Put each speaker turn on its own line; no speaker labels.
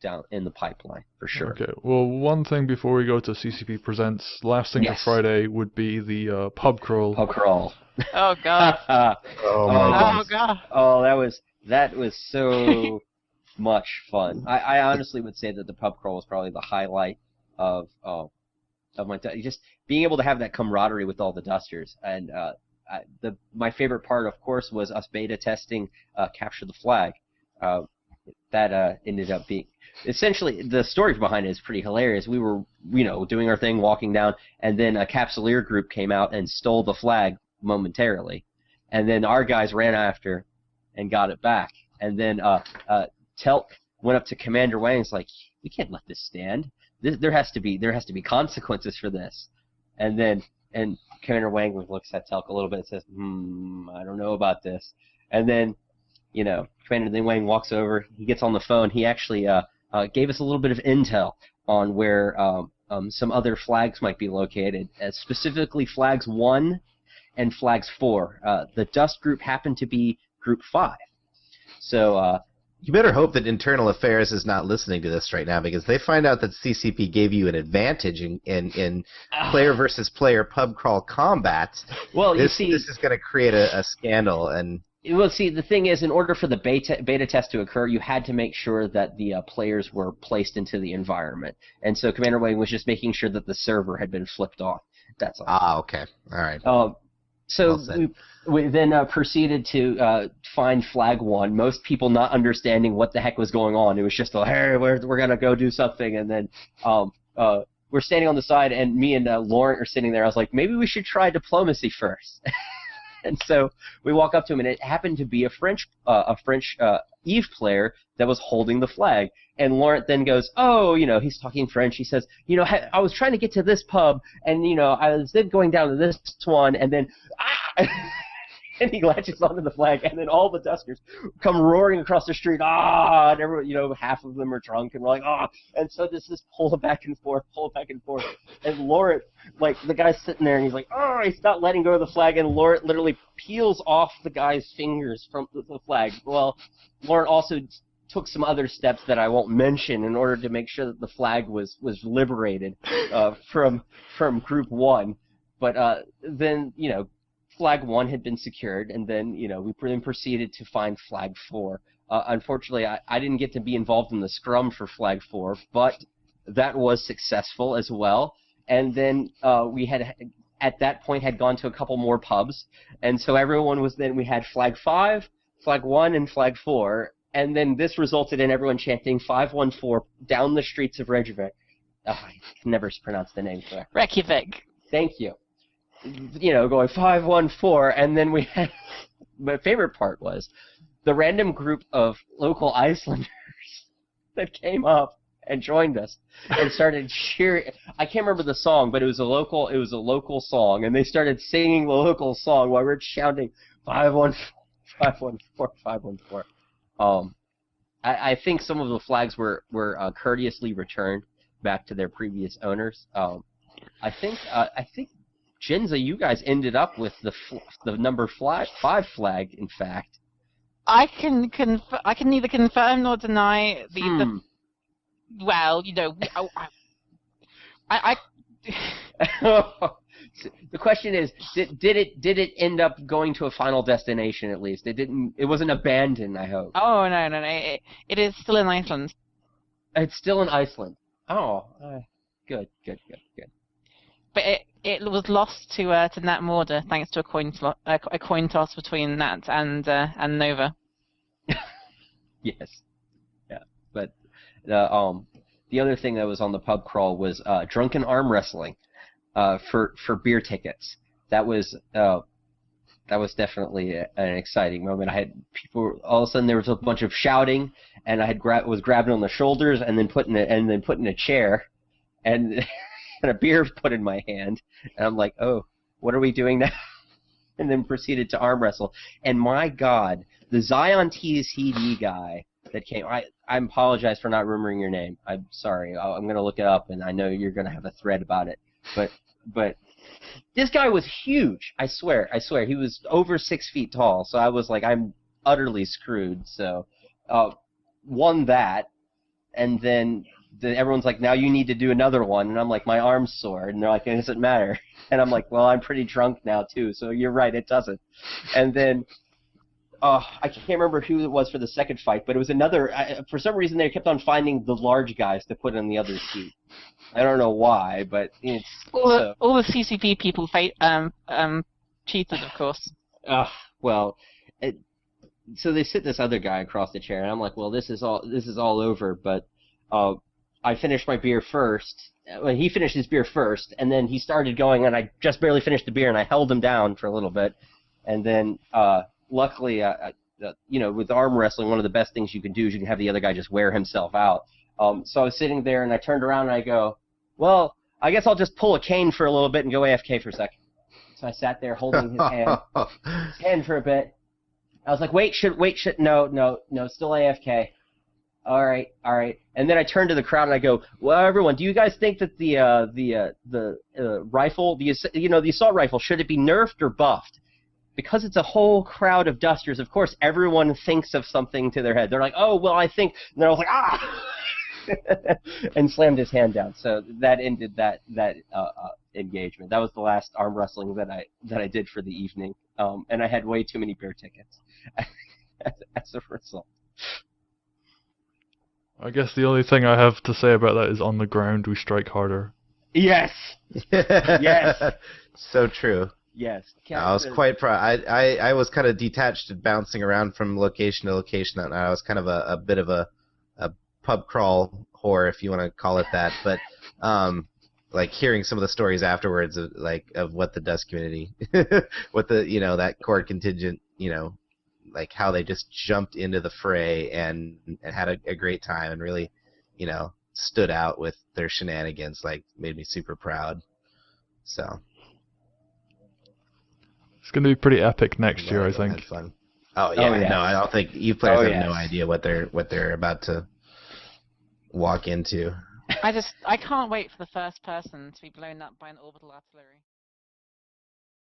down in the pipeline for sure.
Okay. Well, one thing before we go to CCP Presents, last thing for Friday would be the pub crawl.
Pub crawl.
Oh God.
Oh my
Oh God.
Oh, that was so much fun. I honestly would say that the pub crawl was probably the highlight of my just being able to have that camaraderie with all the dusters. And my favorite part, of course, was us beta testing Capture the Flag. That ended up being essentially the story behind it is pretty hilarious. We were doing our thing, walking down, and then a Capsuleer group came out and stole the flag momentarily, and then our guys ran after and got it back. And then Telk went up to Commander Wang's like, "We can't let this stand. There has to be consequences for this." And Commander Wang looks at Telk a little bit and says, "I don't know about this." And then Commander Wang walks over. He gets on the phone. He actually gave us a little bit of intel on where some other flags might be located, specifically flags 1 and flags 4. The Dust group happened to be group 5. So
you better hope that Internal Affairs is not listening to this right now, because they find out that CCP gave you an advantage in player versus player pub crawl combat.
Well,
this is going to create a scandal. And
well, see, the thing is, in order for the beta test to occur, you had to make sure that the players were placed into the environment. And so Commander Wang was just making sure that the server had been flipped off. That's all.
Ah, okay. All right.
So we then proceeded to find flag 1. Most people not understanding what the heck was going on. It was just like, hey, we're going to go do something. And then we're standing on the side, and me and Laurent are sitting there. I was like, maybe we should try diplomacy first. And so we walk up to him, and it happened to be a French Eve player that was holding the flag. And Laurent then goes, he's talking French. He says, I was trying to get to this pub, and, I was then going down to this one, and then, and he latches onto the flag, and then all the Dusters come roaring across the street, and everyone, half of them are drunk, and we're like, and so this is pull back and forth, and Laurent, like, the guy's sitting there, and he's like, he's not letting go of the flag, and Laurent literally peels off the guy's fingers from the flag. Well, Laurent also took some other steps that I won't mention in order to make sure that the flag was liberated from Group 1. But then, Flag 1 had been secured, and then, we then proceeded to find Flag 4. Unfortunately, I didn't get to be involved in the scrum for Flag 4, but that was successful as well. And then we had, at that point, had gone to a couple more pubs, and so everyone was then, we had Flag 5, Flag 1, and Flag 4, and then this resulted in everyone chanting 514 down the streets of Reykjavik. I can never pronounce the name correctly.
Reykjavik.
Thank you. Going 514, and then we had, my favorite part was the random group of local Icelanders that came up and joined us and started cheering. I can't remember the song, but it was a local song, and they started singing the local song while we were shouting 514, 514, 514. I think some of the flags were courteously returned back to their previous owners. I think Jinza, you guys ended up with the number 5 flag. In fact,
I can neither confirm nor deny the well, I
the question is, did it end up going to a final destination at least? It wasn't abandoned, I hope.
Oh, no. It is still in Iceland.
It's still in Iceland. Oh, good.
But it was lost to Nat Morder thanks to a coin toss between Nat and Nova.
Yes. Yeah. But the other thing that was on the pub crawl was drunken arm wrestling for beer tickets. That was definitely an exciting moment. I had people, all of a sudden there was a bunch of shouting, and I was grabbed on the shoulders and then put in a chair, and and a beer put in my hand, and I'm like, oh, what are we doing now? And then proceeded to arm wrestle. And my God, the Zion TCD guy that came, I apologize for not remembering your name. I'm sorry. I'm going to look it up, and I know you're going to have a thread about it. But this guy was huge. I swear. He was over 6 feet tall, so I was like, I'm utterly screwed. So won that. and then everyone's like, now you need to do another one, and I'm like, my arm's sore, and they're like, it doesn't matter, and I'm like, well, I'm pretty drunk now too, so you're right, it doesn't. And then I can't remember who it was for the second fight, but it was another. For some reason, they kept on finding the large guys to put in the other seat. I don't know why, but it's
all the CCP people cheated, of course.
Well, so they sit this other guy across the chair, and I'm like, well, this is all over. But I finished my beer first. Well, he finished his beer first, and then he started going, and I just barely finished the beer, and I held him down for a little bit, and then. Luckily, with arm wrestling, one of the best things you can do is you can have the other guy just wear himself out. So I was sitting there, and I turned around, and I go, well, I guess I'll just pull a Kane for a little bit and go AFK for a second. So I sat there holding his hand for a bit. I was like, no, still AFK. All right. And then I turned to the crowd, and I go, well, everyone, do you guys think that the rifle, the assault rifle, should it be nerfed or buffed? Because it's a whole crowd of dusters, of course, everyone thinks of something to their head. They're like, oh, well, I think... And I was like, ah! And slammed his hand down. So that ended that engagement. That was the last arm wrestling that I did for the evening. And I had way too many beer tickets as a result.
I guess the only thing I have to say about that is on the ground we strike harder.
Yes! Yes!
So true.
Yes.
I was quite proud. I was kind of detached and bouncing around from location to location that night. I was kind of a bit of a pub crawl whore, if you want to call it that. But like hearing some of the stories afterwards of what the Dust community, what the that core contingent, like how they just jumped into the fray and had a great time and really, stood out with their shenanigans. Like made me super proud. So.
It's going to be pretty epic next year, I think.
Had fun. Oh yeah, no, I don't think you players have no idea what they're about to walk into.
I can't wait for the first person to be blown up by an orbital artillery.